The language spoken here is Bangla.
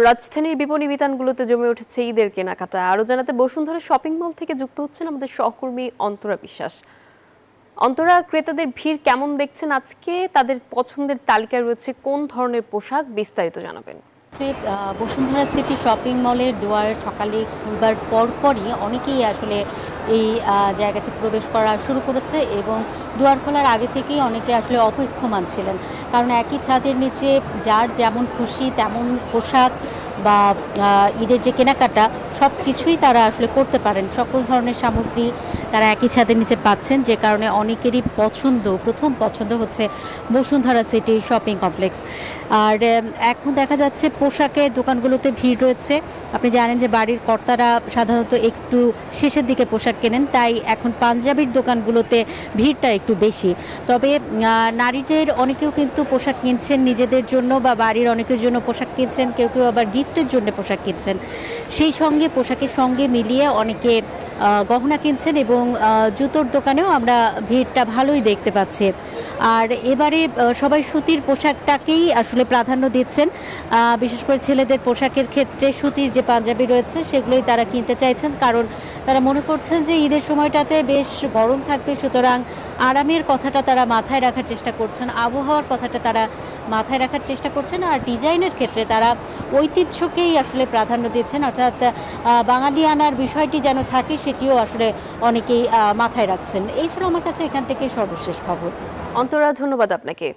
রাজধানীর বিপণী বিতানগুলোতে জমে উঠেছে ঈদের কেনাকাটা। আরো জানাতে বসুন্ধরা শপিং মল থেকে যুক্ত হচ্ছেন আমাদের সহকর্মী অন্তরা বিশ্বাস। অন্তরা, ক্রেতাদের ভিড় কেমন দেখছেন আজকে? তাদের পছন্দের তালিকায় রয়েছে কোন ধরনের পোশাক? বিস্তারিত জানাবেন। বসুন্ধরা সিটি শপিং মলের দুয়ার সকালে খুলবার পরপরই অনেকেই আসলে এই জায়গাতে প্রবেশ করা শুরু করেছে এবং দুয়ার খোলার আগে থেকেই অনেকে আসলে অপেক্ষমান ছিলেন, কারণ একই ছাদের নিচে যার যেমন খুশি তেমন পোশাক বা ঈদের যে কেনাকাটা সব কিছুই তারা আসলে করতে পারেন। সকল ধরনের সামগ্রী তারা একই ছাদের নিচে পাচ্ছেন, যে কারণে অনেকেরই প্রথম পছন্দ হচ্ছে বসুন্ধরা সিটি শপিং কমপ্লেক্স। আর এখন দেখা যাচ্ছে পোশাকের দোকানগুলোতে ভিড় রয়েছে। আপনি জানেন যে বাড়ির কর্তারা সাধারণত একটু শেষের দিকে পোশাক কেনেন, তাই এখন পাঞ্জাবির দোকানগুলোতে ভিড়টা একটু বেশি। তবে নারীদের অনেকেও কিন্তু পোশাক কিনছেন নিজেদের জন্য, বা বাড়ির অনেকের জন্য পোশাক কিনছেন, কেউ কেউ আবার গিফটের জন্য পোশাক কিনছেন। সেই সঙ্গে পোশাকের সঙ্গে মিলিয়ে অনেকে গহনা কিনছেন এবং জুতোর দোকানেও আমরা ভিড়টা ভালোই দেখতে পাচ্ছি। আর এবারে সবাই সুতির পোশাকটাকেই আসলে প্রাধান্য দিচ্ছেন। বিশেষ করে ছেলেদের পোশাকের ক্ষেত্রে সুতির যে পাঞ্জাবি রয়েছে সেগুলোই তারা কিনতে চাইছেন, কারণ তারা মনে করছেন যে ঈদের সময়টাতে বেশ গরম থাকবে, সুতরাং আরামের কথাটা তারা মাথায় রাখার চেষ্টা করছেন, আবহাওয়ার কথাটা তারা মাথায় রাখার চেষ্টা করছেন। আর ডিজাইনের ক্ষেত্রে তারা ঐতিহ্যকেই আসলে প্রাধান্য দিচ্ছেন, অর্থাৎ বাঙালিয়ানার বিষয়টি যেন থাকে সেটিও আসলে অনেকেই মাথায় রাখছেন। এই ছিল আমার কাছে এখান থেকে সর্বশেষ খবর। অন্তরা, ধন্যবাদ আপনাকে।